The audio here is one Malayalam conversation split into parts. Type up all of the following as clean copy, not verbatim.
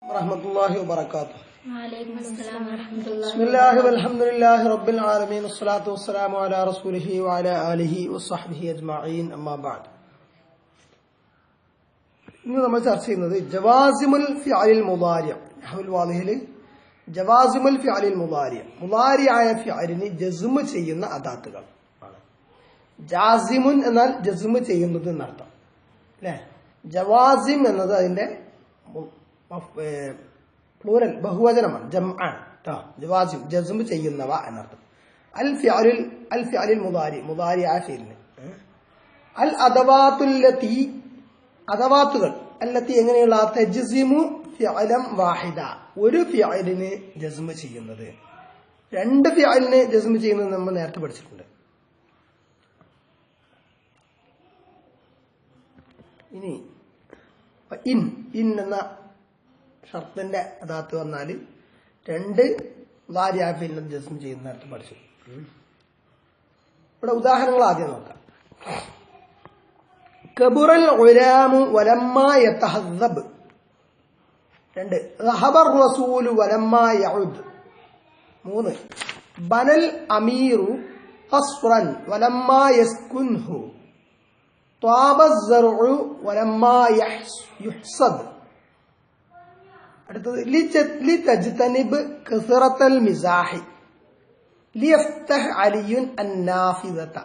warahmatullahi wabarakatuh. Waalaikumsalam warahmatullahi Bismillah walhamdulillahi rabbil alamin wassalatu wassalamu ala rasulihi wa ala alihi wasahbihi ajma'in amma ba'd. ഇന്ന് നമ്മൾ ചർച്ച ചെയ്യുന്നത് ജവാസിമുൽ ഫിഅലിൽ മുദാരി നഹ്വുൽ വാളിഹിൽ ജവാസിമുൽ ഫിഅലിൽ മുദാരി മുദാരിയായ ഫിഅലിന് ജസ്മ് ചെയ്യുന്ന അദാത്തുകൾ ആണ്. ജാസിമുൻ എന്നാൽ ജസ്മ് ചെയ്യുന്നത് എന്നർത്ഥം അല്ലേ. ജവാസിം എന്നത് അതിന്റെ പ്ലൂറൽ ബഹുവചനമാണ്, ജംആണ് ട്ടോ. ജവാസിം ജസ്മ് ചെയ്യുന്നവ എന്നർത്ഥം. അൽ ഫിഅലിൽ മുദാരി മുദാരിയായ ഫിഅലിന് അൽ അദവാത്തുല്ലതി അദവാത്തുകൾ അല്ലത്തി എങ്ങനെയുള്ള തജ്സിമു ഫിഅലൻ വാഹിദ ഒരു ഫിഅലിന് ജസ്മ് ചെയ്യുന്നത്, രണ്ട് ഫിഅലിന് ജസ്മ് ചെയ്യുന്നത് നമ്മൾ നേരത്തെ പഠിച്ചിട്ടുണ്ട്. ഇനി ഇൻ എന്ന ഷർത്തിന്റെ അദാത്ത് വന്നാൽ രണ്ട് മുദാരിയായ ഫിഅലിന് ജസ്മ് ചെയ്യുന്ന നേരത്തെ പഠിച്ചു. ഇവിടെ ഉദാഹരണങ്ങൾ ആദ്യം നോക്കാം. കബുറൽ ഉലാമു വലമ്മാ യതഹദ്ദബ്. രണ്ട് റഹബർ റസൂലു വലമ്മാ യഉദ്. മൂന്ന് ബനൽ അമീറു ഖസ്റൻ വലമ്മാ യസ്കുൻഹു. ത്വാബ الزرع വലമ്മാ യുഹ്സദ്. അടുത്തത് ലിതജ്തനിബ് കസറത്തൽ മിസാഹി ലിയഫ്തഹ് അലിയുൻ അന്നാഫിദത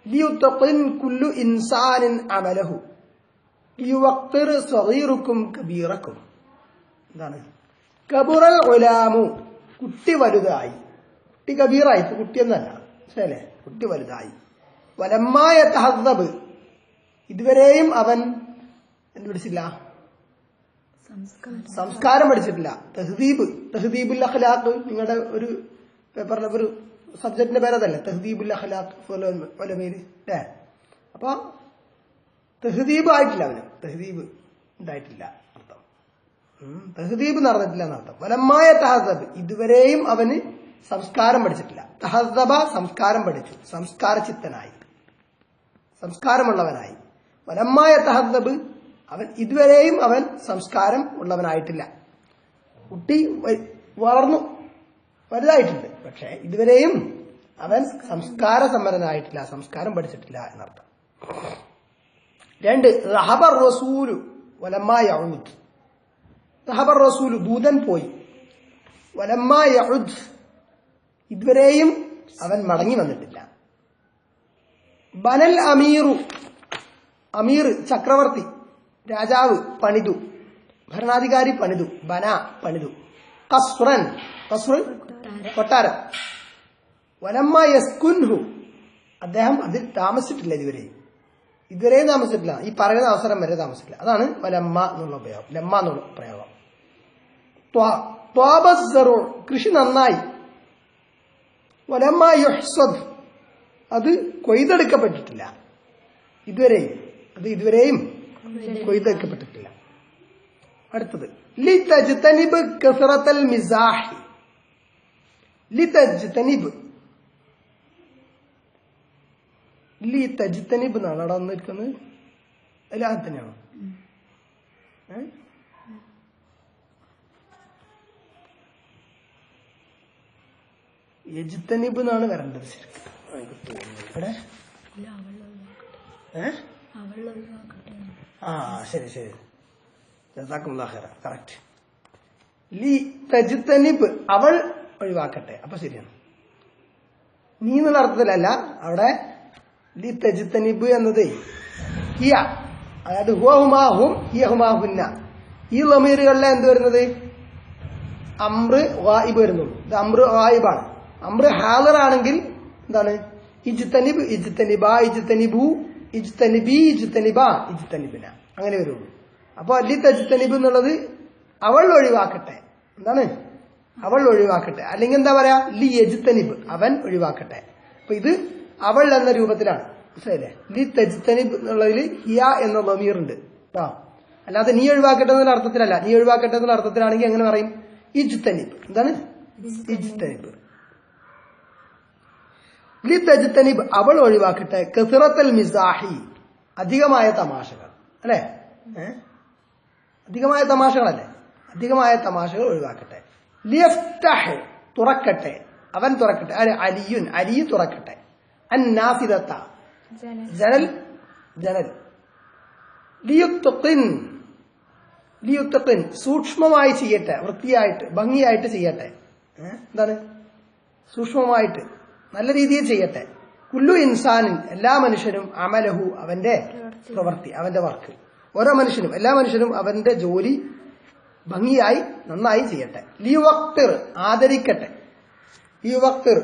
ലിയുതഖിൻ കുല്ലു ഇൻസാനിൻ അമലഹു ലിയുവഖിർ സഗീറുക്കും കബീറക്കും. എന്താണ്? കബുറൽ ഉലാമു കുട്ടി വലുതായി, കുട്ടി കബീറായി, ഇപ്പൊ കുട്ടിയൊന്നല്ല ശരിയല്ലേ, കുട്ടി വലുതായി. വലമ്മാ യതഹദ്ദബ് ഇതുവരെയും അവൻ എന്ത് പഠിച്ചില്ല? സംസ്കാരം പഠിച്ചിട്ടില്ല. തഹ്ദീബുൽ അഖ്ലാഖ് നിങ്ങളുടെ ഒരു പേപ്പറിലെ ഒരു സബ്ജക്റ്റിന്റെ പേരതല്ലേ, തഹ്ദീബുൽ അഖ്ലാഖ് ഉലമയിൽ അല്ലേ. അപ്പൊ തഹ്ദീബ് ആയിട്ടില്ല, അവന് തഹ്ദീബ് ഉണ്ടായിട്ടില്ല അർത്ഥം, തഹ്ദീബ് നടന്നിട്ടില്ല എന്നർത്ഥം. വലമ്മായ തഹദ്ദബ് ഇതുവരെയും അവന് സംസ്കാരം പഠിച്ചിട്ടില്ല. തഹദ്ദബ സംസ്കാരം പഠിച്ചു, സംസ്കാരചിത്തനായി, സംസ്കാരമുള്ളവനായി. വലമ്മായ തഹദ്ദബ് അവൻ ഇതുവരെയും അവൻ സംസ്കാരം ഉള്ളവനായിട്ടില്ല. കുട്ടി വളർന്നു വലുതായിട്ടുണ്ട്, പക്ഷെ ഇതുവരെയും അവൻ സംസ്കാര സമ്പന്നനായിട്ടില്ല, സംസ്കാരം പഠിച്ചിട്ടില്ല എന്നർത്ഥം. രണ്ട് റഹബർ റസൂലു വലമ്മാ യഉദ്. റഹബർ റസൂലു ദൂതൻ പോയി, വലമ്മാ യഉദ് ഇതുവരെയും അവൻ മടങ്ങി വന്നിട്ടില്ല. ബനൽ അമീറു അമീർ ചക്രവർത്തി രാജാവ് പണിതു, ഭരണാധികാരി പണിതു, ബന പണിതു. ഖസ്റൻ ഖസ്ർ കൊട്ടാരം. വലമ്മ യസ്കുൻഹു അദ്ദേഹം അതിൽ താമസിച്ചിട്ടില്ല, ഇതുവരെയും താമസിച്ചിട്ടില്ല, ഈ പറയുന്ന അവസരം വരെ താമസിച്ചിട്ടില്ല. അതാണ് വലമ്മ എന്നുള്ള പ്രയോഗം, ലമ്മ എന്നുള്ള പ്രയോഗം. ത്വാബ الزرع കൃഷി നന്നായി. വലമ്മ യുഹ്സദ് അത് കൊയ്തെടുക്കപ്പെട്ടിട്ടില്ല, ഇതുവരെയും കൊയ്തെടുക്കപ്പെട്ടിട്ടില്ല. അടുത്തത് ലിതജ്തനിബ് കസറത്തൽ മിസാഹി. ലിതജ്തനിബ് എന്നാണ് അവിടെ വന്നിരിക്കുന്നത്, അതിൽ അത് തന്നെയാണോ? യജ്തനിബ് എന്നാണ് വരേണ്ടത് ശരിക്കും. ഇവിടെ ശരി ശരി, കറക്റ്റ്. ലി തജ്തനിബ് അവൾ ഒഴിവാക്കട്ടെ, അപ്പൊ ശരിയാണ്. നീ എന്നുള്ള അർത്ഥത്തിലല്ല, അവിടെ ലി തജ്തനിബ് എന്നത് ഹിയ, അതായത് ഹുവഹുമാഹും ഹിയഹുമാഹുന്ന, ഈ ലമീറുകളിലെ എന്ത് വരുന്നത്? അംറ് ഗായിബ് വരുന്നുള്ളൂ. ഇത് അംറ് ഗായിബാണ്. അംറ് ഹാദിർ ആണെങ്കിൽ എന്താണ്? ഇജ്തനിബ്, ഇജ്തനിബ, ഇജ്തനിബു, ഇജ്തനിബി, ഇജ്തനിബ, ഇജ്തനിബിന, അങ്ങനെ വരുള്ളൂ. അപ്പൊ ലി തജ്തനിബ് എന്നുള്ളത് അവൾ ഒഴിവാക്കട്ടെ, എന്താണ്? അവൾ ഒഴിവാക്കട്ടെ. അല്ലെങ്കിൽ എന്താ പറയാ? ലി യജ്തനിബ് അവൻ ഒഴിവാക്കട്ടെ. അപ്പൊ ഇത് അവൾ എന്ന രൂപത്തിലാണ്, മനസ്സിലായില്ലേ? ലി തജ്തനിബ് എന്നുള്ളതിൽ ഹിയ എന്ന ദമീർ ഉണ്ട് കേട്ടോ. അല്ലാതെ നീ ഒഴിവാക്കട്ടെ എന്നുള്ള അർത്ഥത്തിലല്ല. നീ ഒഴിവാക്കട്ടെ എന്നുള്ള അർത്ഥത്തിലാണെങ്കിൽ എങ്ങനെ പറയും? ഇജ്തനിബ്. എന്താണ്? ഇജ്തനിബ്. ലി തജ്തനിബ് അവൾ ഒഴിവാക്കട്ടെ കസറത്തൽ മിസാഹി അധികമായ തമാശകൾ, അല്ലെ? അധികമായ തമാശകളല്ലേ? അധികമായ തമാശകൾ ഒഴിവാക്കട്ടെ. ലിയഫ്തഹ് തുറക്കട്ടെ, അവൻ തുറക്കട്ടെ. അലിയുൻ അലി തുറക്കട്ടെ. അന്നാഫിദത ജനൽ ജനൽ. ലിയുത്തഖിൻ ലിയുത്തഖിൻ സൂക്ഷ്മമായി ചെയ്യട്ടെ, വൃത്തിയായിട്ട് ഭംഗിയായിട്ട് ചെയ്യട്ടെ. എന്താണ്? സൂക്ഷ്മമായിട്ട് നല്ല രീതിയിൽ ചെയ്യട്ടെ. കുല്ലു ഇൻസാനിൻ എല്ലാ മനുഷ്യനും അമലഹു അവന്റെ പ്രവൃത്തി, അവന്റെ വർക്ക്. ഓരോ മനുഷ്യനും എല്ലാ മനുഷ്യനും അവന്റെ ജോലി ഭംഗിയായി നന്നായി ചെയ്യട്ടെ. ലിയുവഖ്തിർ ആദരിക്കട്ടെ, ലിയുവഖ്തിർ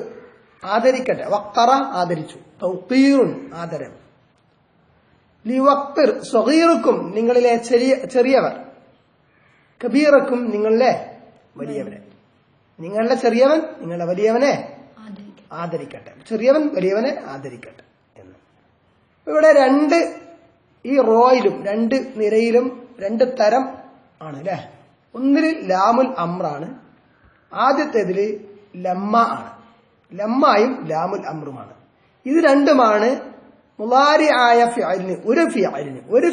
ആദരിക്കട്ടെ. വഖ്തറ ആദരിച്ചു, തൗഖീറുൻ ആദരം. ലിയുവഖ്തിർ സ്വഗീറുക്കും നിങ്ങളിലെ ചെറിയവർ, കബീറക്കും നിങ്ങളിലെ വലിയവരെ. നിങ്ങളുടെ ചെറിയവൻ നിങ്ങളുടെ വലിയവനെ ആദരിക്കട്ടെ, ചെറിയവൻ വലിയവനെ ആദരിക്കട്ടെ എന്ന്. ഇവിടെ ഈ റോയിലും രണ്ട് നിരയിലും രണ്ട് തരം ആണ് അല്ലെ. ഒന്നിൽ ലാമുൽ അമ്രാണ്, ആദ്യത്തേതില് ലമ്മ ആണ്. ലമ്മായും ലാമുൽ അമ്രുമാണ്. ഇത് രണ്ടുമാണ് മുളാരി ആയ ഫിഅലിന് ഒരു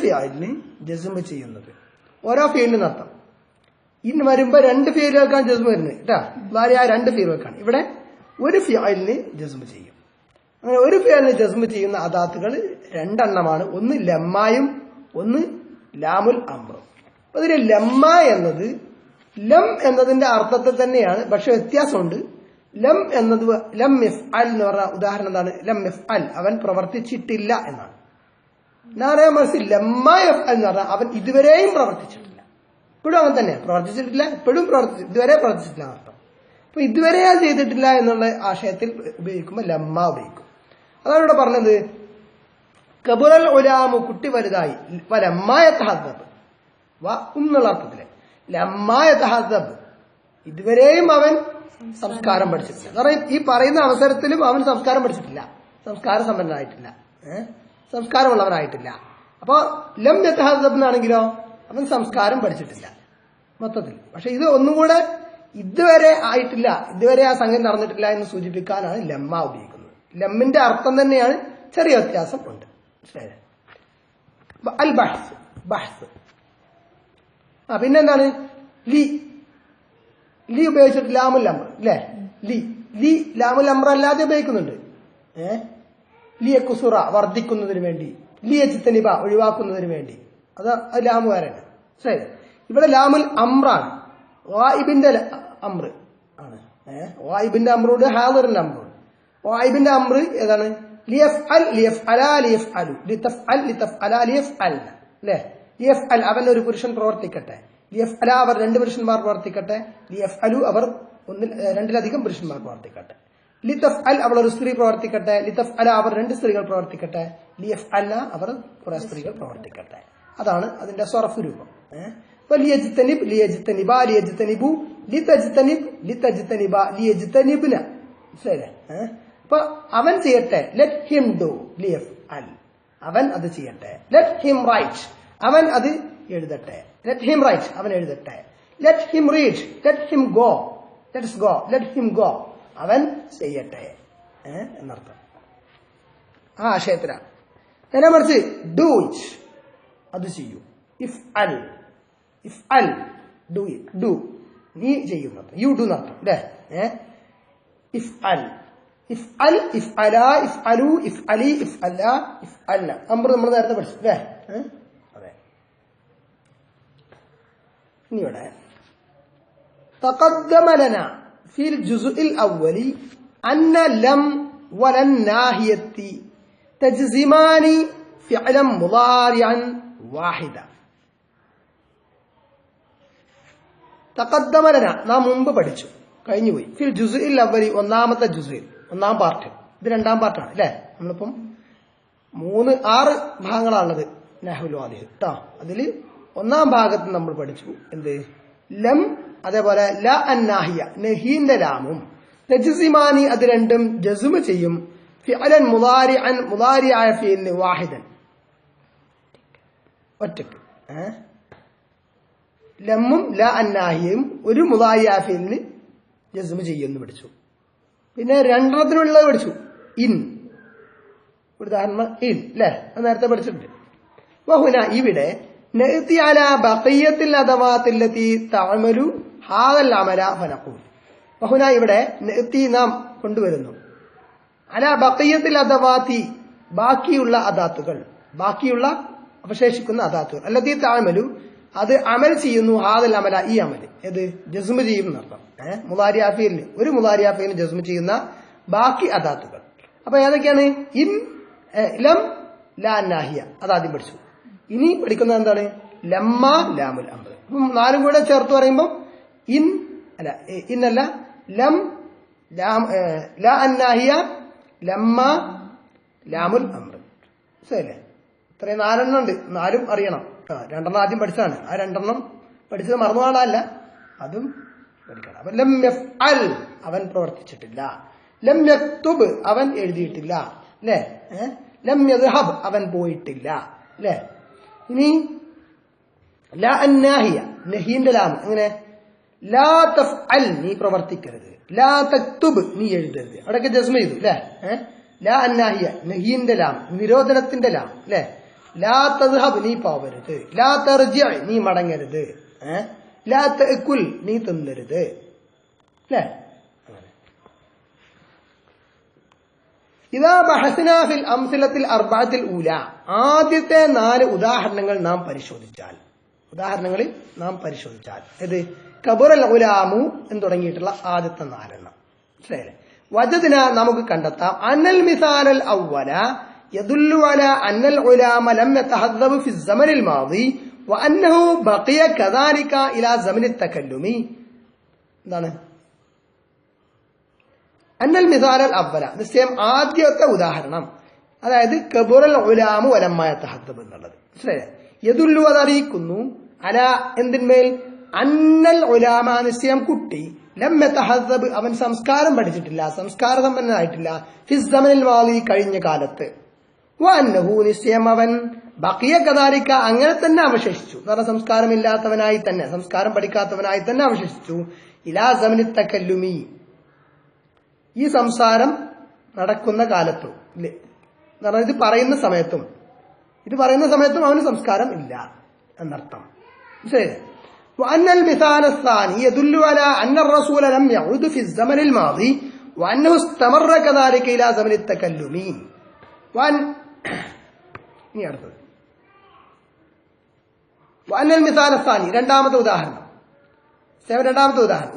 ഫിഅലിന് ജസ്മ ചെയ്യുന്നത്. ഓരോ ഫിഅലിനും അർത്ഥം ഇന്ന് വരുമ്പോ രണ്ട് ഫിഅലുകൾക്കാണ് ജസ്മ വരുന്നത് കേട്ടാ. മുളാരി ആയ രണ്ട് ഫിഅലുകൾക്കാണ്. ഇവിടെ ഒരു ഫിഅലിന് ജസ്മ ചെയ്യും. അങ്ങനെ ഒരു ഫിഅലിന് ജസ്മ ചെയ്യുന്ന അദാത്തുകൾ രണ്ടെണ്ണമാണ്. ഒന്ന് ലമ്മായും ഒന്ന് ലാമുൽ അമ്രും. അപ്പൊ ഇതിന് ലമ്മ എന്നത് ലം എന്നതിന്റെ അർത്ഥത്തിൽ തന്നെയാണ്, പക്ഷെ വ്യത്യാസമുണ്ട്. ലം എന്നത് ലം യഫ്അൽ എന്ന് പറഞ്ഞ ഉദാഹരണം എന്താണ്? ലം യഫ്അൽ അവൻ പ്രവർത്തിച്ചിട്ടില്ല എന്നാണ്. നേരെ മറിച്ച് ലമ്മ യഫ്അൽ എന്ന് പറഞ്ഞാൽ അവൻ ഇതുവരെയും പ്രവർത്തിച്ചിട്ടില്ല. ഇപ്പോഴും അവൻ തന്നെ പ്രവർത്തിച്ചിട്ടില്ല, ഇപ്പോഴും ഇതുവരെ പ്രവർത്തിച്ചിട്ടില്ല അർത്ഥം. അപ്പൊ ഇതുവരെ ഞാൻ ചെയ്തിട്ടില്ല എന്നുള്ള ആശയത്തിൽ ഉപയോഗിക്കുമ്പോൾ ലമ്മ ഉപയോഗിക്കും. അതാണ് ഇവിടെ പറഞ്ഞത്. കബുറൽ ഉലാമു കുട്ടി വലുതായി, ലമ്മായ തഹദ്ദബ് എന്നുള്ള അർത്ഥത്തില് ലമ്മായ തഹദ്ദബ് ഇതുവരെയും അവൻ സംസ്കാരം പഠിച്ചിട്ടില്ല. കാരണം ഈ പറയുന്ന അവസരത്തിലും അവൻ സംസ്കാരം പഠിച്ചിട്ടില്ല, സംസ്കാര സമ്പന്നനായിട്ടില്ല, സംസ്കാരമുള്ളവനായിട്ടില്ല. അപ്പൊ ലം യതഹദ്ദബ് എന്നാണെങ്കിലോ അവൻ സംസ്കാരം പഠിച്ചിട്ടില്ല മൊത്തത്തിൽ. പക്ഷെ ഇത് ഒന്നുകൂടെ ഇതുവരെ ആയിട്ടില്ല, ഇതുവരെ ആ സംഗതി നടന്നിട്ടില്ല എന്ന് സൂചിപ്പിക്കാനാണ് ലമ്മ ഉപയോഗിക്കുന്നത്. ലമ്മിന്റെ അർത്ഥം തന്നെയാണ്, ചെറിയ വ്യത്യാസം ഉണ്ട്. അൽ ബഹ്സ് ബഹ്സ്. പിന്നെന്താണ്? ലി ഉപയോഗിച്ചിട്ട് ലാമുൽ അംർ അല്ലെ. ലി ലാമുൽ അംർ അല്ലാതെ ഉപയോഗിക്കുന്നുണ്ട്. ലിയ കുസുറ വർദ്ധിക്കുന്നതിന് വേണ്ടി, ലിയ ചിത്തനിബ ഒഴിവാക്കുന്നതിന് വേണ്ടി. അത് ലാമുകാരാണ്. ശരി. ഇവിടെ ലാമുൽ അമ്രാണ്, വായിബിന്റെ അമ്ര ആണ്. വായിബിന്റെ അമ്രോട് ഹാദിറിന്റെ അമ്രോട്. വായിബിന്റെ അമ്ര ഏതാണ്? ലിയഫ്അൽ ലിയഫ്അലാ ലിയഫ്അലു ലിതഫ്അൽ ലിതഫ്അലാ ലിയഫ്അൽ അല്ലേ. ലിയഫ്അൽ അവൻ ഒരു പുരുഷൻ പ്രവർത്തിക്കട്ടെ, ലിയഫ്അല അവർ രണ്ട് പുരുഷന്മാർ പ്രവർത്തിക്കട്ടെ, ലിയഫ്അലു അവർ രണ്ടിലധികം പുരുഷന്മാർ പ്രവർത്തിക്കട്ടെ, ലിതഫ്അൽ അവൾ ഒരു സ്ത്രീ പ്രവർത്തിക്കട്ടെ, ലിതഫ്അല അവർ രണ്ട് സ്ത്രീകൾ പ്രവർത്തിക്കട്ടെ, ലിയഫ്അല അവർ കുറെ സ്ത്രീകൾ പ്രവർത്തിക്കട്ടെ. അതാണ് അതിന്റെ സ്വറഫ് രൂപം. ലിയജ്തനിബ് ലിയജ്തനിബ ലിയജ്തനിബു ലിതജ്തനിബ് ലിതജ്തനിബ ലിയജ്തനിബ്ന. ശരി. അപ്പൊ അവൻ ചെയ്യട്ടെ, ലെറ്റ് ഹിം ഡു ലിയഫ്അൽ അവൻ അത് ചെയ്യട്ടെ. ലെറ്റ് ഹിം റൈറ്റ് അവൻ അത് എഴുതട്ടെ. ലെറ്റ് ഹിം റൈറ്റ് അവൻ എഴുതട്ടെ. Let him read let him go let's go let him go അവൻ ചെയ്യട്ടെ എന്നർത്ഥം. ആ ആശയത്തിലാണ്. നേരെ മറിച്ച് ഡു ഇറ്റ് അത് ചെയ്യൂ. If Al do it do നീ ചെയ്യുന്നത്, യു ഡു എന്നർത്ഥം അല്ലേ. ഇഫ് അൽ ഇഫ് അല if aloo if Ali if അല്ല ഇഫ് അല്ല അമ്പർ നമ്മൾ നേരത്തെ പഠിച്ചു അല്ലേ. അതെ. ഇനി ഇവിടെ تقدم لنا في الجزء الأول أن لم ولن ناهية تجزمان فعلا مضارعا واحدا. تقدم لنا നാം മുമ്പ് പഠിച്ചു, കഴിഞ്ഞുപോയി. ഫിൽ ജുസ്ഇൽ അവലി ഒന്നാമത്തെ ജുസ്ഇൽ, ഒന്നാം പാർട്ട്. ഇത് രണ്ടാം പാർട്ടാണ് അല്ലേ. നമ്മളിപ്പം 6 ഭാഗങ്ങളാണുള്ളത് നഹ്വുൽ വാദിഹ് കേട്ടോ. അതിൽ ഒന്നാം ഭാഗത്ത് നമ്മൾ പഠിച്ചു എന്ത്? ലം, അതേപോലെ ല അന്നാഹിയ നഹീന്റെ ലാമും, തജ്സിമാനി അത് രണ്ടും ജസ്മ ചെയ്യും, ഫിഅലൻ മുദാരിഅൻ മുദാരിഅയ ഫിഅലിന് വാഹിദൻ ഒറ്റക്ക്. ലമ്മും ല അന്നാഹിയയും ഒരു മുദാരിഅയ ഫിഅലിന് ജസ്മ ചെയ്യുമെന്ന് പഠിച്ചു. പിന്നെ രണ്ടെണ്ണത്തിനുള്ളത് പഠിച്ചു. ഇൻ ഉദാഹരണം ഇൻ അല്ലേ, അത് നേരത്തെ പഠിച്ചിട്ടുണ്ട്. വഹുന ഇവിടെ നഅതി അലാ ബഖിയത്തിൽ അദവാത്തില്ലതി തഅമലു ഹാദൽ അമല ഫനഖൂൽ. വഹുന ഇവിടെ നഅതി നാം കൊണ്ടുവരുന്നു അലാ ബഖിയത്തിൽ അദവാത്തി ബാക്കിയുള്ള അദാത്തുകൾ, ബാക്കിയുള്ള അവശേഷിക്കുന്ന അദാത്തുകൾ, അല്ലതി തഅമലു അത് അമൽ ചെയ്യുന്നു, ഹാദൽ അമല ഈ അമൽ, ഏത് ജസ്മ ചെയ്യും എന്നർത്ഥം. മുളാരിയാഫിയിൽ ഒരു മുളാരിയാഫിയിൽ ജസ്മ ചെയ്യുന്ന ബാക്കി അദാത്തുകൾ. അപ്പൊ ഏതൊക്കെയാണ്? ഇൻ, ലം, ലാ നാഹിയ, അതാദ്യം പഠിച്ചു. ഇനി പഠിക്കുന്നത് എന്താണ്? ലമ്മ, ലാമുൽ അംർ. നാലും കൂടെ ചേർത്ത് പറയുമ്പോൾ ഇൻ അല്ല, ഇന്നല്ല, ലം, ലാ അന്നാഹിയ, ലമ്മ, ലാമുൽ അംർ. ശരിയല്ലേ? ഇത്രയും 4 എണ്ണം ഉണ്ട്. 4ഉം അറിയണം. 2 എണ്ണം ആദ്യം പഠിച്ചതാണ്. ആ 2 എണ്ണം പഠിച്ചത് മറന്നു കാണാനല്ല, അതും പഠിക്കണം. അപ്പൊ ലം യഫ്അൽ അവൻ പ്രവർത്തിച്ചിട്ടില്ല, ലം യക്തുബ് അവൻ എഴുതിയിട്ടില്ല, അല്ലേ? ലം യദ്ഹബ് അവൻ പോയിട്ടില്ല, അല്ലേ? ഇനി ലാ അന്നാഹിയ നഹീന്റെ ലാം എങ്ങനെ? ലാ തഫ്അൽ നീ പ്രവർത്തിക്കരുത്, ലാ തക്തുബ് നീ എഴുതരുത്. അവിടെയൊക്കെ ജസ്മ ചെയ്തു, അല്ലേ? ലാ അന്നാഹിയ നഹീന്റെ ലാം നിരോധനത്തിന്റെ ലാം, അല്ലേ? ലാ തദ്ഹബ് നീ പോവരുത്, ലാ തർജിഅ നീ മടങ്ങരുത്, ലാ തഅകുൽ നീ തിന്നരുത്, അല്ലേ? ഇദാ ബഹസ്നാ ഫിൽ അംസിലത്തിൽ അർബഅത്തിൽ ഊല ആദ്യത്തെ 4 ഉദാഹരണങ്ങൾ നാം പരിശോധിച്ചാൽ, ഉദാഹരണങ്ങളിൽ നാം പരിശോധിച്ചാൽ ഇത് കബറൽ ഉലാമു എന്ന് തുടങ്ങിയിട്ടുള്ള ആദ്യത്തെ 4 എണ്ണം ശരിയല്ലേ? വജദ്ന നമുക്ക് കണ്ടെത്താം അന്നൽ മിസാലൽ അവ്വല യദുല്ലു അലാ അന്നൽ ഉലാമ ലം യതഹദ്ദബു ഫി الزمن الماضي وانه بقي كذلك الى زمن التكلم. എന്താണ് അന്നൽ മിസാലൽ അവ്വല? നിശ്ചയം ആദ്യത്തെ ഉദാഹരണം, അതായത് കബറൽ ഉലാമു വലമ്മ യതഹദ്ദബ് എന്നുള്ളത് ശരിയല്ലേ? യദുല്ലു അതറിയിക്കുന്നു അല എന്തിന്മേൽ? അന്നൽ ഉലാമ നിശ്ചയം കുട്ടി ലം യതഹദ്ദബ് അവൻ സംസ്കാരം പഠിച്ചിട്ടില്ല, സംസ്കാര സമ്പന്നനായിട്ടില്ല, ഫിസ് സമനിൽ മാളി കഴിഞ്ഞ കാലത്ത്, വഅന്നഹു നിശ്ചയം അവൻ ബഖിയ കദാലിക അങ്ങനെ തന്നെ അവശേഷിച്ചു, എന്ന് പറഞ്ഞാൽ സംസ്കാരമില്ലാത്തവനായി തന്നെ, സംസ്കാരം പഠിക്കാത്തവനായി തന്നെ അവശേഷിച്ചു, ഇലാ സമനിൽ തകല്ലുമി ഈ സംസാരം നടക്കുന്ന കാലത്തും, ഇല്ലേ? എന്ന് പറഞ്ഞാൽ ഇത് പറയുന്ന സമയത്തും അവന് സംസ്കാരം ഇല്ല എന്നർത്ഥം. ശരി. وأن المثال الثاني يدل على أن الرسول لم يعود في الزمن الماضي وأنه استمر كذلك إلى زمن التكلم. وأن المثال الثاني രണ്ടാമത്തെ ഉദാഹരണം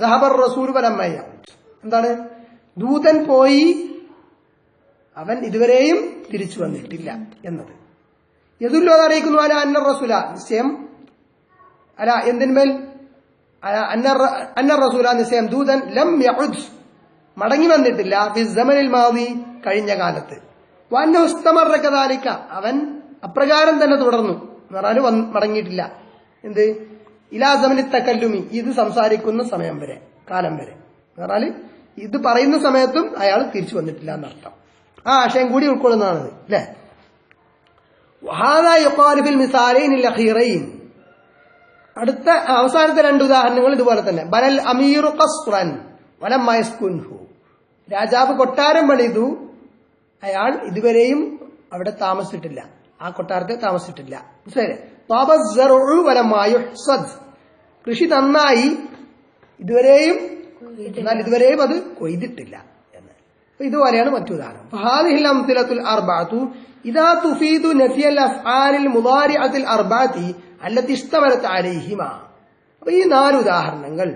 ذهب الرسول ولم يعود. എന്താണ്? ദൂതൻ പോയി, അവൻ ഇതുവരെയും തിരിച്ചു വന്നിട്ടില്ല എന്നത്. യദുല്ലു അറിയിക്കുന്നു അല അന്ന റസൂല നിശ്ചയം അല എന്തിന്മേൽ? അന്ന റസൂല നിശ്ചയം ദൂതൻ ലം യഉദ് മടങ്ങി വന്നിട്ടില്ല ഫി സമനിൽ മാദി കഴിഞ്ഞ കാലത്ത്, വഅന്നഹു ഇസ്തമറ കദാലിക അവൻ അപ്രകാരം തന്നെ തുടർന്നു, എന്ന് പറഞ്ഞാൽ മടങ്ങിയിട്ടില്ല. എന്ത്? ഇലാ സമനി തകല്ലുമി ഇത് സംസാരിക്കുന്ന സമയം വരെ, കാലം വരെ, എന്ന് പറഞ്ഞാൽ ഇത് പറയുന്ന സമയത്തും അയാൾ തിരിച്ചു വന്നിട്ടില്ല എന്നർത്ഥം. ആ ആശയം കൂടി ഉൾക്കൊള്ളുന്നതാണത്, അല്ലേ? വഹാദാ യുഖാലു ഫിൽ മിസാലൈനിൽ അഖീറൈൻ അടുത്ത അവസാനത്തെ 2 ഉദാഹരണങ്ങൾ ഇതുപോലെ തന്നെ. ബനൽ അമീറു ഖസ്റൻ വലമ്മ യസ്കുൻഹു രാജാവ് കൊട്ടാരം പണിതു, അയാൾ ഇതുവരെയും അവിടെ താമസിച്ചിട്ടില്ല, ആ കൊട്ടാരത്തെ താമസിച്ചിട്ടില്ല. മനസ്സിലായില്ലേ? താബസ്സറു വലമ്മ യുഹ്സദ് കൃഷി നന്നായി എന്നാൽ ഇതുവരെയും അത് കൊയ്തിട്ടില്ല എന്ന്. ഇതുപോലെയാണ് മറ്റു ഉദാഹരണം. ഫഹാദിഹിൽ അംസിലത്തുൽ അർബഅതു ഇദാ തുഫീദു നഫിയൽ അഫ്ആലിൽ മുദാരിഅത്തിൽ അർബഅതി അല്ലതി ഇസ്തമലത് അലൈഹിമ. അപ്പൊ ഈ 4 ഉദാഹരണങ്ങൾ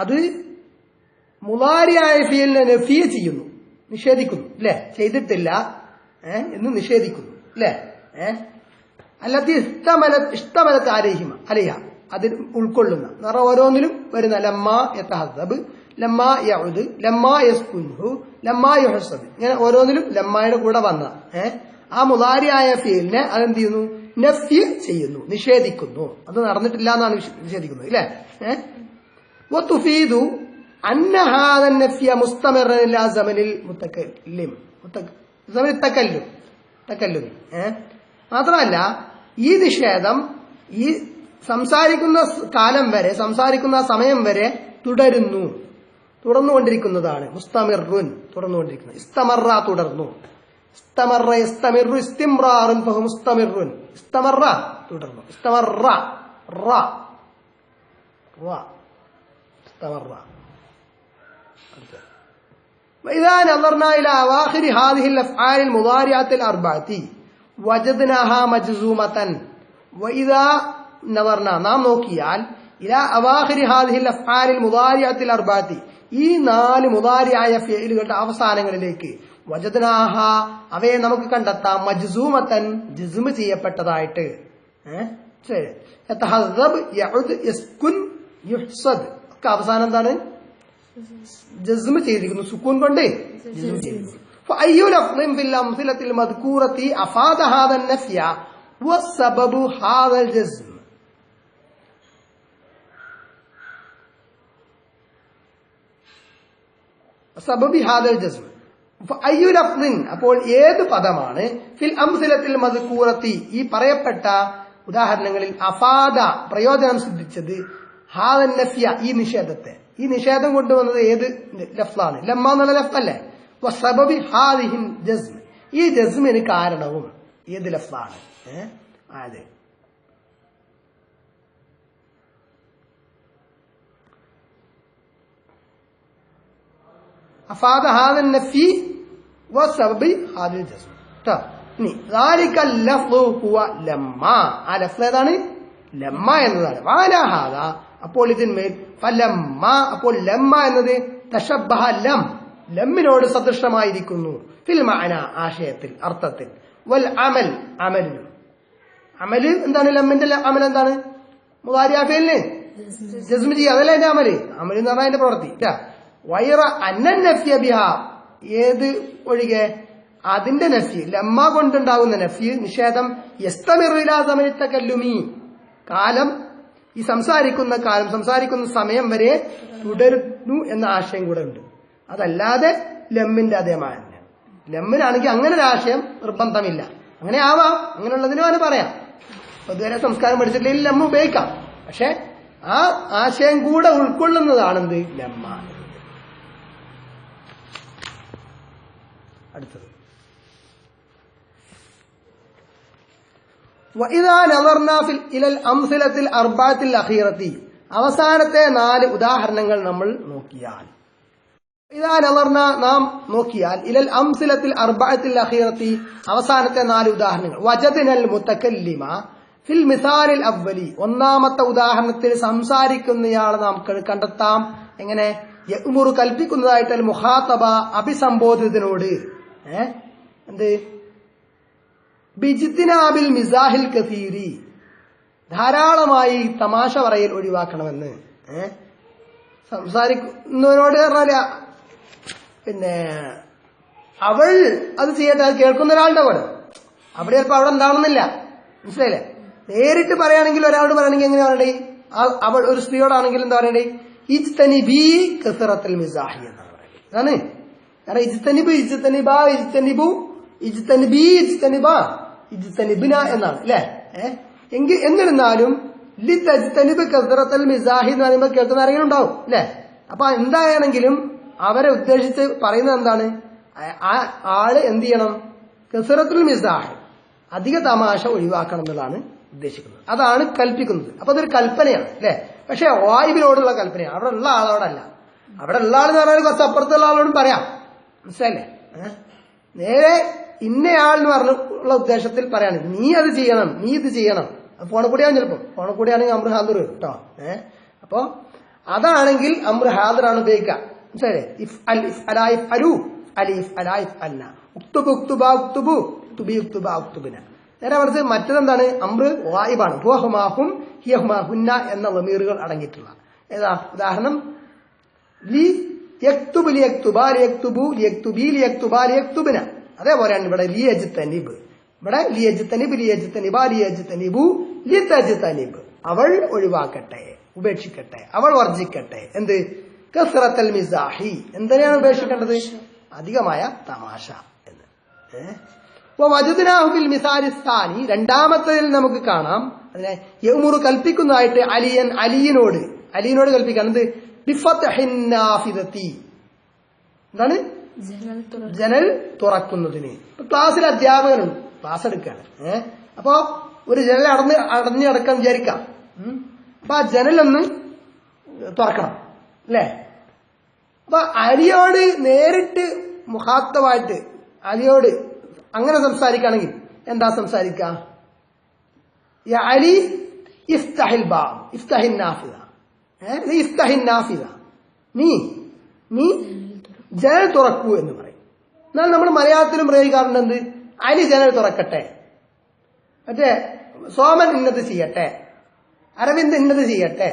അത് മുദാരിയായ ഫിയലിനെ നഫിയ ചെയ്യുന്നു, നിഷേധിക്കുന്നു, അല്ലെ? ചെയ്തിട്ടില്ല എന്ന് നിഷേധിക്കുന്നു, അല്ലെ? അല്ലതി ഇസ്തമലത് അലൈഹിമ അലൈഹ അതിൽ ഉൾക്കൊള്ളുന്ന എന്ന് പറഞ്ഞാൽ ഓരോന്നിലും വരുന്ന ലമ്മ യതഹദ്ദബ്, ലമ്മ യഉദ്, ലമ്മ യസ്കുൻഹു, ലമ്മ യുഹ്സബ്, ഇങ്ങനെ ഓരോന്നിലും ലമ്മയുടെ കൂടെ വന്ന ആ മുദാരിയായ ഫീലിനെ അതെന്ത് ചെയ്യുന്നു? നഫ്യ ചെയ്യുന്നു, നിഷേധിക്കുന്നു. അത് നടന്നിട്ടില്ല എന്നാണ് നിഷേധിക്കുന്നത്, ഇല്ലേ? വതുഫീദു അന്ന ഹാദ നഫ്യ മുസ്തമിറൻ ഇലാ സമനിൽ മുതകല്ലിം സമനിൽ തകല്ലും. മാത്രമല്ല ഈ നിഷേധം ഈ സംസാരിക്കുന്ന കാലം വരെ, സംസാരിക്കുന്ന സമയം വരെ തുടർന്നുകൊണ്ടിരിക്കുന്നതാണ്. മുസ്തമിറുൻ തുടർന്നുകൊണ്ടിരിക്കുന്നത്, ഇസ്തമറ തുടർന്നു, ഇസ്തമറ യസ്തമിറു ഇസ്തിംറാറുൻ ഫഹു മുസ്തമിറുൻ. ഇസ്തമറ തുടർന്നു. ഇസ്തമറ റ റ ഇസ്തമറ. وإذا نظرنا إلى أواخر هذه الأفعال المضارعة الأربعة وجدناها مجزومة. وإذا نظرنا നാം നോക്കിയാൽ إلى أواخر هذه الأفعال المضارعة الأربعة ഈ 4 മുദാരിയായ ഫിഅലുകളുടെ അവസാനങ്ങളിലേക്ക് വജദ്നാഹ അവയെ നമുക്ക് കണ്ടെത്താം മജ്സൂമതൻ ജിസ്മ് ചെയ്യപ്പെട്ടതായിട്ട്. ശരി. യതഹസ്സബ് യഉദ് യസ്കുൻ യുഹ്സദ് ഒക്കെ അവസാനം എന്താണ്? ജസ്മ് ചെയ്തിരിക്കുന്നു. സുക്കൂൻ കൊണ്ട് ജസ്മ് ചെയ്തിരിക്കുന്നു. ഫഅയ്യു ലഫ്ളിൻ ഫിൽ അംസിലത്തിൽ മദ്കൂറത്തി അഫാദ ഹാദൻ നഫ്യ വസബബു ഹാദൽ ജസ്ം. സബബി ഹാദൽ ജസ്ം. ഫഅയ്യു ലഫ്ളിൻ അപ്പോൾ ഏത് പദമാണ് ഫിൽ അംസിലത്തിൽ മദ്കൂറത്തി ഈ പറയപ്പെട്ട ഉദാഹരണങ്ങളിൽ അഫാദ പ്രയോജനം സിദ്ധിച്ചത് ഹാദൻ നഫ്യ ഈ നിഷേധത്തെ. ഈ നിഷേധം കൊണ്ടുവന്നത് ഏത് ലഫ്ലാണ്? ലമ്മ എന്നുള്ള ലഫ്ലല്ലേ? വസബബി ഹാദിഹിൻ ജസ്ം ഈ ജസ്മിന് കാരണവും ഏത് ലഫ്ലാണ്? അതെ അഫാദ ഹാദൻ നഫി വസബബി ഹാദിൽ ജസ്ം. ഇനി ذلك اللفظ هو لما ആ ലഫ്ൽ ഏതാണ്? ലമ്മ എന്നതാണ്. വാല ഹാദ അപ്പോൾ ഇതിന്മേൽ ഫലമ്മ അപ്പോൾ ലമ്മ എന്നത് തശബ്ബഹ ലം ലമ്മിനോട് സദൃശമായിരിക്കുന്നു. ഫിൽ മഅന ആശയത്തിൽ അർത്ഥത്തിൽ. വൽ അമൽ അമലിനും. അമല് എന്താണ്? ലമ്മിന്റെ അമൽ എന്താണ്? മുദാരിഅ ഫിഅലിന് ജസ്മ് ചെയ്യുക. അതല്ല അതിന്റെ അമല്. അമല് എന്ന് പറഞ്ഞാൽ അതിന്റെ പ്രവൃത്തി. വൈറ അന്നൻ നഫ്യ ബിഹാ ഏത് ഒഴികെ അതിന്റെ നഫ്യ് ലമ്മ കൊണ്ടുണ്ടാകുന്ന നഫ്യ് നിഷേധം യസ്തമിറു ഇലാ സമനി തകല്ലുമി കാലം ഈ സംസാരിക്കുന്ന കാലം സംസാരിക്കുന്ന സമയം വരെ തുടരുന്നു എന്ന ആശയം കൂടെ ഉണ്ട്. അതല്ലാതെ ലമ്മിന്റെ അതേമായ ലമ്മിനാണെങ്കിൽ അങ്ങനെ ഒരു ആശയം നിർബന്ധമില്ല. അങ്ങനെ ആവാം, അങ്ങനെയുള്ളതിനും അവന് പറയാം. പൊതുവരെ സംസ്കാരം പഠിച്ചിട്ടില്ലെങ്കിൽ ലമ്മ ഉപയോഗിക്കാം. പക്ഷെ ആ ആശയം കൂടെ ഉൾക്കൊള്ളുന്നതാണെന്ത് ലമ്മ. അടുത്തത് وإذا نظرنا إلى الأمثلة الأربعة الأخيرة അവസാനത്തെ 4 ഉദാഹരണങ്ങൾ നമ്മൾ നോക്കിയാൽ ഇദാ നളർന നാം നോക്കിയാൽ ഇലൽ അംസിലത്തിൽ അർബഅത്തിൽ അഖീറത്തി അവസാനത്തെ 4 ഉദാഹരണങ്ങൾ വജദനൽ മുതകല്ലിമ ഫിൽ മിസാലിൽ അവ്വലി ഒന്നാമത്തെ ഉദാഹരണത്തിൽ സംസാരിക്കുന്നയാളെ നാം കണ്ടെത്താം. എങ്ങനെ? യഅ്മുറു കൽപ്പിക്കുന്നതായിട്ട് അൽ മുഖാതബ അഭിസംബോധിതനോട് എന്ത് ബിജ്തിനാബിൽ മിസാഹിൽ കസീരി ധാരാളമായി തമാശ പറയൽ ഒഴിവാക്കണമെന്ന്. സംസാരിക്കുന്നവരോട് പറഞ്ഞാല് പിന്നെ അവൾ അത് ചെയ്യട്ടെ, അത് കേൾക്കുന്ന ഒരാളുടെ കൂടെ അവിടെ ചിലപ്പോ അവിടെ ഉണ്ടാവണമെന്നില്ല. മനസ്സിലായില്ലേ? നേരിട്ട് പറയുകയാണെങ്കിൽ ഒരാളോട് പറയണമെങ്കിൽ എങ്ങനെ പറയണ്ടേ? അവൾ ഒരു സ്ത്രീയോടാണെങ്കിൽ എന്താ പറയണ്ടേ? ഇജ്തനിബി കസറത്തുൽ മിസാഹി എന്നാണ് പറയുന്നത്. അതാണ് കാരണം ഇജ്തനിബ് ഇജ്തനിബ ഇജ്തനിബു ഇജ്തനിബി ഇജ്തനിബ ഇജ്തനിബിന എന്നാണ് അല്ലെ. എന്നിരുന്നാലും ലി തജ്തനിബ് കസറത്തുൽ മിസാഹി എന്ന് പറയുമ്പോൾ കേൾക്കുന്ന ആരെങ്കിലും ഉണ്ടാവും അല്ലെ. അപ്പൊ എന്തായാണെങ്കിലും അവരെ ഉദ്ദേശിച്ച് പറയുന്നത് എന്താണ്? ആ ആള് എന്ത് ചെയ്യണം? കസറത്തുൽ മിസാഹ് അധിക തമാശ ഒഴിവാക്കണം എന്നുള്ളതാണ് ഉദ്ദേശിക്കുന്നത്. അതാണ് കൽപ്പിക്കുന്നത്. അപ്പൊ അതൊരു കൽപ്പനയാണ് അല്ലെ. പക്ഷെ വായിബിനോടുള്ള കൽപ്പനയാണ്, അവിടെ ഉള്ള ആളോടല്ല. അവിടെ ഉള്ള ആളെന്ന് പറഞ്ഞാൽ കുറച്ച് അപ്പുറത്തുള്ള ആളോടും പറയാം. മനസ്സിലല്ലേ? നേരെ ഇന്നയാളെന്ന് പറഞ്ഞുള്ള ഉദ്ദേശത്തിൽ പറയാണ് നീ അത് ചെയ്യണം, നീ ഇത് ചെയ്യണം. ഫോണിൽ കൂടിയാവും ചിലപ്പോ. ഫോണിൽ കൂടിയാണെങ്കിൽ അമ്ര ഹാദിർ കേട്ടോ. അപ്പൊ അതാണെങ്കിൽ അമ്ര ഹാദിറാണ് ഉപയോഗിക്കുക. മനസ്സിലായില്ലേ? ഇഫ് അൽ ഇഫ് അലാ ഇഫ് അലു അലിഫ് അലാ ഇഫ് അല്ല ഉക്തുബ് ഉക്തുബ ഉക്തുബു ഉക്തുബി ഉക്തുബ ഉക്തുബിന. നേരെ മറിച്ച് മറ്റതെന്താണ്? അമ്ര വായിബാണ്. ഹുവഹുമാഹും ഹിയഹുമാഹുന്ന എന്ന ലമീറുകൾ അടങ്ങിയിട്ടുള്ള. ഏതാ ഉദാഹരണം? ലി യക്തുബ് ലിയക്തുബാ ലിയക്തുബു ലിയക്തുബി ലിയക്തുബാ ലിയക്തുബിന. അതേപോലെയാണ് ഇവിടെ ലിയജ്തനിബ്. ഇവിടെ ലിയജ്തനിബ് ലിയജ്തനിബാ ലിയജ്തനിബു ലിതജ്തനിബ് അവൾ ഒഴിവാക്കട്ടെ, ഉപേക്ഷിക്കട്ടെ, അവൾ വർജിക്കട്ടെ. എന്ത്? കസ്റത്തൽ മിസാഹി എന്തിനാണ് ഉപേക്ഷിക്കേണ്ടത്? അധികമായ തമാശ എന്ന്. വജദ്നാഹു ഫിൽ മിസാലി സാനി രണ്ടാമത്തേതിൽ നമുക്ക് കാണാം അതിനെ യഅ്മുറു കൽപ്പിക്കുന്നതായിട്ട് അലിയനോട് കൽപ്പിക്കാൻ. എന്ത്? ബിഫത്ഹിൻ നാഫിദതി എന്താണ്? ജനൽ തുറക്കുന്നതിന്. ക്ലാസ്സിൽ അധ്യാപകനുണ്ട്, ക്ലാസ് എടുക്കുകയാണ്. അപ്പോ ഒരു ജനൽ അടഞ്ഞു കിടക്കാൻ വിചാരിക്കാം. അപ്പൊ ആ ജനലൊന്ന് തുറക്കണം അല്ലേ? അപ്പൊ അലിയോട് നേരിട്ട് മുഖാത്തമായിട്ട് അലിയോട് അങ്ങനെ സംസാരിക്കുകയാണെങ്കിൽ എന്താ സംസാരിക്കുക? യാ അലി ഇഫ്തഹിൽ ബാബ് ഇഫ്തഹിൻ നാഫിദ, ഇഫ്തഹിൻ നാഫിദ, നീ ജനൽ തുറക്കൂ എന്ന് പറയും. എന്നാൽ നമ്മൾ മലയാളത്തിലും പ്രയോഗിക്കാറുണ്ട് എന്ത്? അലി ജനൽ തുറക്കട്ടെ, മറ്റേ സോമൻ ഇന്നത് ചെയ്യട്ടെ, അരവിന്ദ് ഇന്നത് ചെയ്യട്ടെ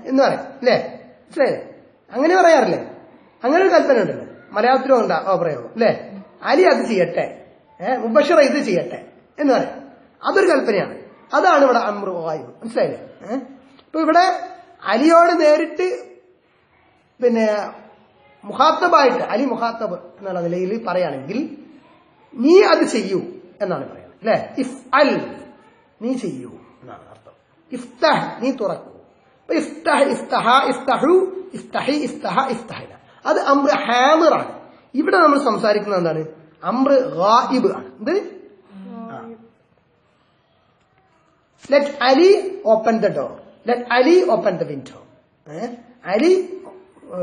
എന്ന് പറയും അല്ലേ? മനസ്സിലായില്ലേ? അങ്ങനെ പറയാറില്ലേ? അങ്ങനെ ഒരു കൽപ്പന ഉണ്ടല്ലോ മലയാളത്തിലും ഉണ്ടാ പ്രയോഗം അല്ലേ? അലി അത് ചെയ്യട്ടെ, മുബഷിറ ഇത് ചെയ്യട്ടെ എന്ന് പറയും. അതൊരു കൽപ്പനയാണ്. അതാണ് ഇവിടെ അംറു വായു. മനസ്സിലായില്ലേ? ഇപ്പൊ ഇവിടെ അലിയോട് നേരിട്ട് പിന്നെ മുഖാത്തബായിട്ട് അലി മുഖാത്തബ് എന്നുള്ള നിലയിൽ പറയുകയാണെങ്കിൽ നീ അത് ചെയ്യൂ എന്നാണ് പറയുന്നത് അല്ലെ? ഇഫ് അൽ, നീ ചെയ്യൂ എന്നാണ് അർത്ഥം. ഇഫ്തഹ്, നീ തുറക്കൂ. ഇഫ്തഹ്, ഇഫ്തഹ, ഇഫ്തഹു, ഇഫ്തഹി, ഇഫ്തഹ, ഇഫ്തഹിന. അത് അംറ് ഹാമിറാണ്. ഇവിടെ നമ്മൾ സംസാരിക്കുന്നത് എന്താണ്? അംറ് ഗായിബ് ആണ്. എന്ത്? Let Ali open the door, let Ali open the window. Ali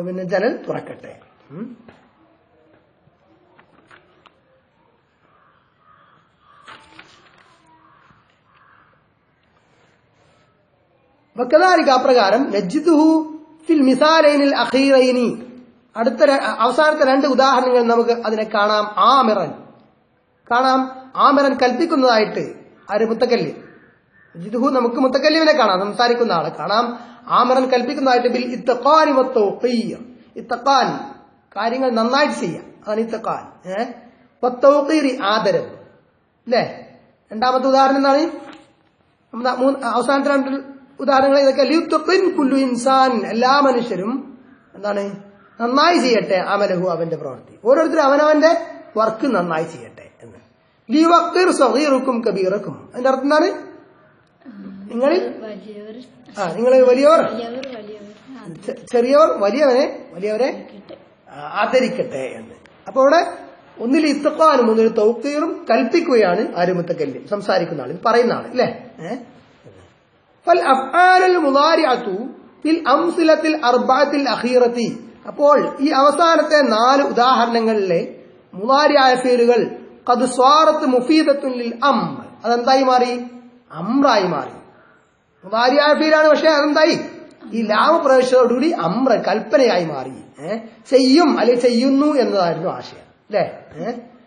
പിന്നെ ജനൽ തുറക്കട്ടെ. വക്കദാലിക, അപ്രകാരം നജ്ദുഹു ഫിൽ മിസാലൈനിൽ അഖീറൈനി, അടുത്ത അവസാനത്തെ രണ്ട് ഉദാഹരണങ്ങൾ നമുക്ക് അതിനെ കാണാം. ആമിറൻ കൽപ്പിക്കുന്നതായിട്ട് ആര്? മുത്തക്കല്ലിം. നജ്ദുഹു നമുക്ക് മുത്തക്കല്ലിമിനെ കാണാം, സംസാരിക്കുന്ന ആളെ കാണാം. ആമിറൻ കൽപ്പിക്കുന്നതായിട്ട് ബിൽ ഇത്തഖാനി വത്തൗഖീർ, ഇത്തഖാൻ കാര്യങ്ങൾ നന്നായിട്ട് ചെയ്യാം, അതാണ് ഇത്തഖാൻ. വത്തൗഖീർ ആദരവ് അല്ലേ? രണ്ടാമത്തെ ഉദാഹരണം എന്താണ്? അവസാനത്തെ രണ്ട് ഉദാഹരണങ്ങൾ ഇതൊക്കെ. ലിയുത്തഖിൻ കുല്ലു ഇൻസാൻ, എല്ലാ മനുഷ്യരും എന്താണ്? നന്നായി ചെയ്യട്ടെ. അമലഹു, അവന്റെ പ്രവൃത്തി. ഓരോരുത്തരും അവനവന്റെ വർക്ക് നന്നായി ചെയ്യട്ടെ എന്ന്. ലിയുവഖിർ സഗീറുക്കും കബീറക്കും, അതിന്റെ അർത്ഥം എന്താണ്? നിങ്ങൾ വലിയവർ ചെറിയവർ വലിയവരെ ആദരിക്കട്ടെ എന്ന്. അപ്പൊ ഇവിടെ ഒന്നിൽ ഇത്തഖാനും ഒന്നിൽ തൗഖീറും കൽപ്പിക്കുകയാണ് ആര്? മുത്തക്കല്ലിം, സംസാരിക്കുന്ന ആൾ, പറയുന്ന ആൾ അല്ലേ? ഫൽ അഫ്ആലുൽ മുദാരിഅതു ഫിൽ അംസിലത്തിൽ അർബഅത്തിൽ അഖീറതി. അപ്പോൾ ഈ അവസാനത്തെ 4 ഉദാഹരണങ്ങളിലെ മുദാരിഅ ഫീലുകൾ ഖദ് സ്വാറത്ത് മുഫീദത്തുൻ ലിൽ അംർ, അതെന്തായി മാറി? അംറായി മാറി. മുദാരിഅ ഫീലാണ്, പക്ഷെ അതെന്തായി? ഈ ലാം പ്രവേശത്തോടുകൂടി അംറ, കൽപ്പനയായി മാറി. ചെയ്യും അല്ലെങ്കിൽ ചെയ്യുന്നു എന്നതായിരുന്നു ആശയം അല്ലേ?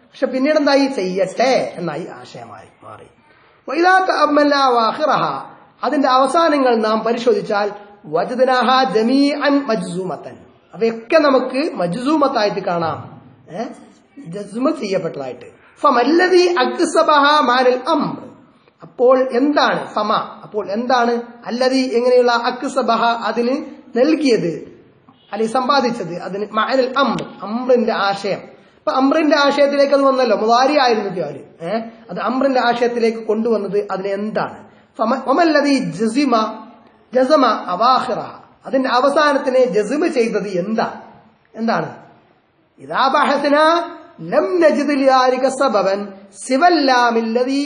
പക്ഷെ പിന്നീട് എന്തായി? ചെയ്യട്ടെ എന്നായി ആശയമായി മാറി. അതിന്റെ അവസാനങ്ങൾ നാം പരിശോധിച്ചാൽ വജദ്നാഹ ജമീഅൻ മജ്സൂമത്തൻ, അവയൊക്കെ നമുക്ക് മജ്സൂമത്തായിട്ട് കാണാം, ജസ്മ ചെയ്യപ്പെട്ടതായിട്ട്. ഫമല്ലദീ അക്സബഹ മാനൽ അംർ, അപ്പോൾ എന്താണ്? ഫമ, അപ്പോൾ എന്താണ്? അല്ലദീ, എങ്ങനെയുള്ള? അക്സബഹ, അതിന് നൽകിയത് അല്ലെങ്കിൽ സമ്പാദിച്ചത്, അതിന് മാനൽ അംർ, അംറിന്റെ ആശയം. അപ്പൊ അംറിന്റെ ആശയത്തിലേക്ക് അത് വന്നല്ലോ, മുദാരി ആയിരുന്നു ജോലി. അത് അംറിന്റെ ആശയത്തിലേക്ക് കൊണ്ടുവന്നത് അതിന് എന്താണ്? ഫമല്ലദീ ജസമ അവാഖിറഹ, അതിന്റെ അവസാനത്തിനെ ജസ്മ ചെയ്തത് എന്താണ്? ഇദാ ബഹസ്നാ ലം നജിദ് ലിദാലിക സബബൻ സിവല്ലാമില്ലദീ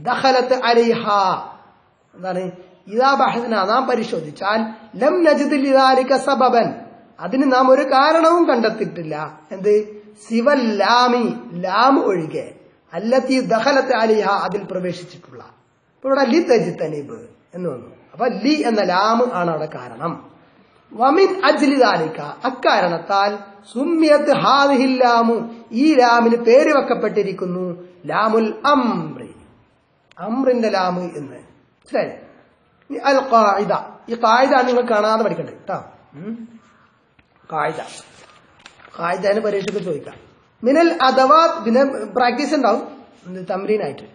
ദഖലത് അലൈഹാ. എന്താണ്? ഇദാ ബഹസ്നാ, നാം പരിശോധിച്ചാൽ ലം നജിദ് ലിദാലിക സബബൻ, അതിന് നാം ഒരു കാരണവും കണ്ടെത്തിയിട്ടില്ല. എന്ത്? സിവല്ലാമി, ലാം ഒഴികെ, അല്ലത്തി ദഖലത് അലൈഹ, അതിൽ പ്രവേശിച്ചിട്ടുള്ള. ഇപ്പൊ ഇവിടെ ലി തജ്തനിബ് എന്ന് വന്നു. അപ്പൊ ലി എന്ന ലാം ആണ് അവിടെ കാരണം. വമിൻ അജ്ലി ദാലിക, അക്കാരണത്താൽ സുമ്മിയത്ത് ഹാദിഹിൽ ലാമു, ഈ ലാമിന് പേര് വെക്കപ്പെട്ടിരിക്കുന്നു ലാമുൽ അംറി, അംറിന്റെ ലാമ് എന്ന്. ശരി. അൽ ഖാഇദ, ഈ ഖാഇദ നിങ്ങൾ കാണാതെ പഠിക്കണ്ടേ കേട്ടോ. ഖാഇദ പരീക്ഷയ്ക്ക് ചോദിക്കാം. മിനൽ അദവാത്ത്, പിന്നെ പ്രാക്ടീസ് ഉണ്ടാവും തംരീനായിട്ട്.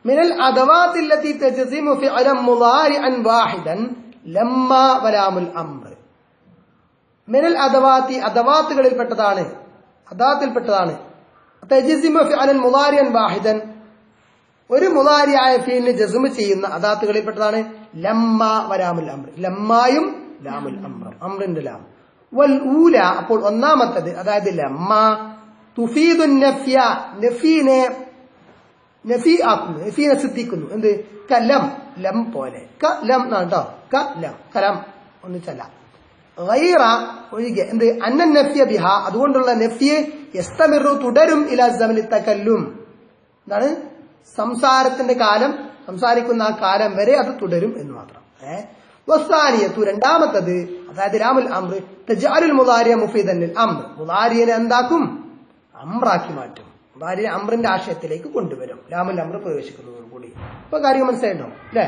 മിനൽ അദവാത്തില്ലത്തി തജ്സിമു ഫിഅലൻ മുദാരിഅൻ വാഹിദൻ ലമ്മ വലാമുൽ അംർ. മിനൽ അദവാത്തി, അദവാത്തുകളിൽപ്പെട്ടതാണ്, അദാത്തിൽപ്പെട്ടതാണ്. തജ്സിമു ഫിഅലൻ മുദാരിഅൻ വാഹിദൻ, ഒരു മുദാരിയായ ഫീലിന് ജസ്മ ചെയ്യുന്ന അദാത്തുകളിൽപ്പെട്ടതാണ് ലമ്മ വലാമുൽ അംർ, ലമ്മായും ലാമുൽ അംർ, അംറിന്റെ ലാം. വൽ ഊല അപ്പോൾ ഒന്നാമത്തത് അതായത് ലമ്മ തുഫീദു നഫ്യ നഫീനെ നഫി ആക്കുന്നു നഫീനെ സിദ്ധിക്കുന്നു എന്ത് കലം ലം പോലെ കലം എന്നാണ് കേട്ടോ കലം കലം ഒന്നിച്ചല്ല ഗൈറ ഒഴികെ എന്ത് അന്ന നഫ്യ ബിഹ അതുകൊണ്ടുള്ള നഫ്യെ യസ്തമിറു തുടരും ഇലാ സമനി തകല്ലും എന്താണ് സംസാരത്തിന്റെ കാലം സംസാരിക്കുന്ന ആ കാലം വരെ അത് തുടരും എന്ന് മാത്രം. വസ്സാനിയത്തു രണ്ടാമത്തത് അതായത് ലാമുൽ അംർ തജഅലുൽ മുദാരിയ മുഫീദൻ ലിൽ അംർ മുദാരിയനെ എന്താക്കും അംറാക്കി മാറ്റും മുദാരിയെ അംറിന്റെ ആശയത്തിലേക്ക് കൊണ്ടുവരും ലാമുൽ അംർ പ്രവേശിക്കുന്നതോടുകൂടി. ഇപ്പൊ കാര്യം മനസ്സിലായിട്ടുണ്ടോ അല്ലേ?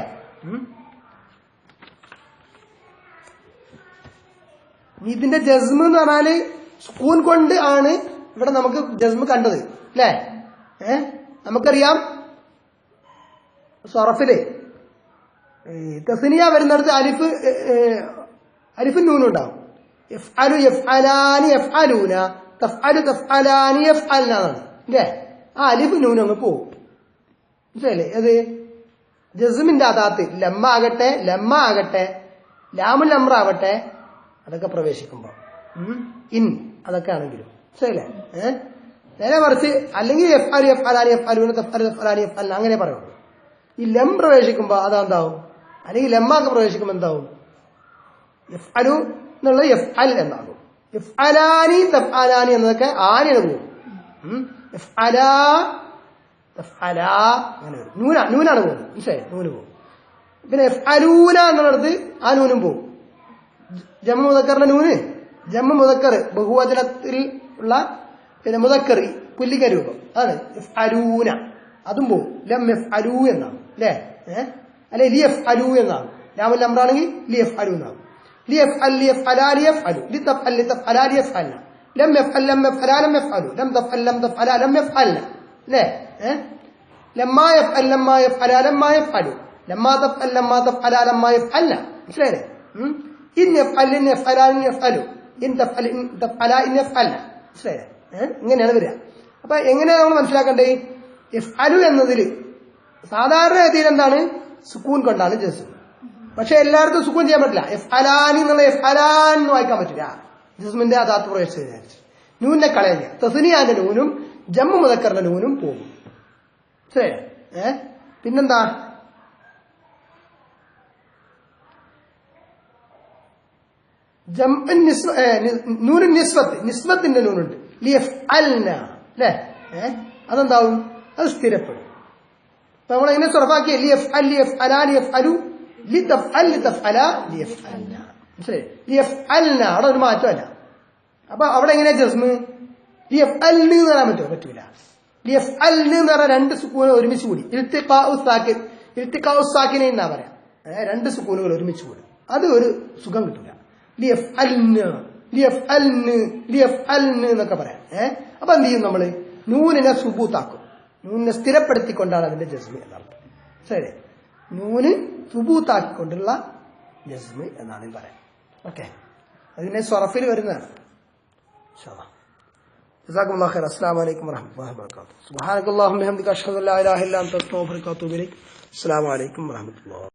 ഇതിന്റെ ജസ്മ് എന്ന് പറഞ്ഞാല് സ്കൂൻ കൊണ്ട് ആണ് ഇവിടെ നമുക്ക് ജസ്മ് കണ്ടത് അല്ലേ? നമുക്കറിയാം സറഫില് തസ്നിയ വരുന്നിടത്ത് അലിഫ് നൂൻ ഉണ്ടാവും. യഫ്അലു യഫ്അലാനി യഫ്അലൂന തഫ്അലു തഫ്അലാനി യഫ്അൽന എന്നാണ് അല്ലേ? ആ അലിഫ് നൂൻ അങ്ങ് പോവും. മനസ്സിലായില്ലേ? അത് ജസ്മിന്റെ അതാത്ത് ലമ്മ ആകട്ടെ ലാമുൽ അംർ ആവട്ടെ അതൊക്കെ പ്രവേശിക്കുമ്പോ ഇൻ അതൊക്കെ ആണെങ്കിലും മനസ്സിലായില്ലേ? നേരെ മറിച്ച് അല്ലെങ്കിൽ യഫ്അലു യഫ്അലാനി യഫ്അലൂന തഫ്അലു തഫ്അലാനി യഫ്അൽന അങ്ങനെ പറയുള്ളൂ. ഈ ലം പ്രവേശിക്കുമ്പോ അതെന്താവും? അല്ലെങ്കിൽ ലമ്മാക്ക് പ്രവേശിക്കുമ്പോ എന്താവും? യഫ്അലു എന്നുള്ള യഫ്അൽ എന്നാകും. യഫ്അലാനി തഫ്അലാനി എന്നതൊക്കെ ആനിന് പോകും. യഫ്അലാ തഫ്അലാ അങ്ങനെ വരും. നൂനാണ് പോകും. മനസ്സിലായി? നൂന് പോകും. പിന്നെ യഫ്അലൂന എന്നുള്ളത് ആ നൂനും പോകും. ജമ്മു മുദക്കറിന്റെ നൂന് ജമ്മു മുദക്കർ ബഹുവചനത്തിൽ ഉള്ള പിന്നെ മുദക്കർ പുല്ലിംഗ രൂപം അതാണ് യഫ്അലൂന അതും പോകും. ലം യഫ്അലൂ എന്നാകും അല്ലേ? അല്ലെ ലിയഫ്അലൂ എന്നാകും. ലാമുൽ അംറാണെങ്കിൽ ലിയഫ്അലൂ എന്നാകും. ലിയഫ്അൽ ലിയഫ്അലാ ലിയഫ്അലു ലിതഫ്അൽ ലിതഫ്അലാ ലിയഫ്അൽന ലം യഫ്അൽ ലം യഫ്അലാ ലം യഫ്അലു ലം തഫ്അൽ ലം തഫ്അലാ ലം യഫ്അൽന അല്ലേ? ലമ്മാ യഫ്അൽ ലമ്മാ യഫ്അലാ ലമ്മാ യഫ്അലു ലമ്മാ തഫ്അൽ ലമ്മാ തഫ്അലാ ലമ്മാ യഫ്അൽന മനസ്സിലായില്ലേ? ഇൻ യഫ്അൽ ഇൻ യഫ്അലാ ഇൻ യഫ്അലു ഇൻ തഫ്അൽ ഇൻ തഫ്അലാ ഇൻ യഫ്അൽന മനസ്സിലായില്ലേ? ഇങ്ങനെയാണ് വരിക. അപ്പൊ എങ്ങനെയാണ് നമ്മൾ മനസ്സിലാക്കേണ്ടത്? യഫ്അലു എന്നതിൽ സാധാരണ രീതിയിൽ എന്താണ് സുക്കൂൻ കൊണ്ടാണ് ജസ്മ്. പക്ഷെ എല്ലായിടത്തും സുക്കൂൻ ചെയ്യാൻ പറ്റില്ല. യഫ്അലാനി എന്നുള്ള യഫ്അലാൻ എന്ന് വായിക്കാൻ പറ്റില്ല. ജസ്മിന്റെ അതാത്ത് പ്രവേശിച്ച് നൂനെ കളയുക. തസ്നിയാന്റെ നൂനും ജമ്മു മുദക്കറിന്റെ നൂനും പോകും. ശരി. പിന്നെന്താ? നൂന് നിസ്വത്തിന്റെ നൂനുണ്ട് ലിയഫ്അൽന അല്ലേ? അതെന്താവും? അത് സ്ഥിരപ്പെടും. അപ്പൊ നമ്മൾ എങ്ങനെ സർഫാക്കിയ ലിയഫ്അൽ ലിയഫ്അലാ ലിയഫ്അലു ലിതഫ്അൽ ലിതഫ്അലാ ലിയഫ്അൽന മനസ്സിലായി? ലിയഫ്അൽന അവിടെ ഒരു മാറ്റമല്ല. അപ്പൊ അവിടെ എങ്ങനെയാ ജസ്മ്? ലിയഫ്അൽന് എന്ന് പറയാൻ പറ്റുമോ? പറ്റൂല. ലിയഫ്അൽന് എന്ന് പറഞ്ഞാൽ രണ്ട് സുക്കൂനുകൾ ഒരുമിച്ച് കൂടി ഇൽത്തിഖാഉ സാക്കിന എന്നാ പറയാം. രണ്ട് സുക്കൂനുകൾ ഒരുമിച്ച് കൂടി അത് ഒരു സുഖം കിട്ടൂല. ലിയഫ്അൽന് ലിയഫ്അൽന് ലിയഫ്അൽന് എന്നൊക്കെ പറയാം. അപ്പൊ എന്ത് ചെയ്യും? നമ്മള് നൂനിനെ സുബൂത്താക്കും. നൂനിനെ സ്ഥിരപ്പെടുത്തിക്കൊണ്ടാണ് അതിന്റെ ജസ്മ് എന്നർത്ഥം. ശരി. നൂന് സുബൂത്താക്കിക്കൊണ്ടുള്ള ജസ്മ് എന്നാണ് പറയാം. ഓക്കെ, അതിനെ സ്വറഫിൽ വരുന്നതാണ്. ജസാക്കുമുല്ലാഹു ഖൈറൻ. അസ്സലാമു അലൈക്കും വറഹ്മത്തുള്ളാഹി വബറകാതുഹു. സുബ്ഹാനക്കല്ലാഹുമ്മ വബിഹംദിക അഷ്ഹദു അല്ലാ ഇലാഹ ഇല്ലാ അൻത അസ്തഗ്ഫിറുക വഅതൂബു ഇലൈക്. അസ്സലാമു അലൈക്കും വറഹ്മത്തുള്ളാഹി.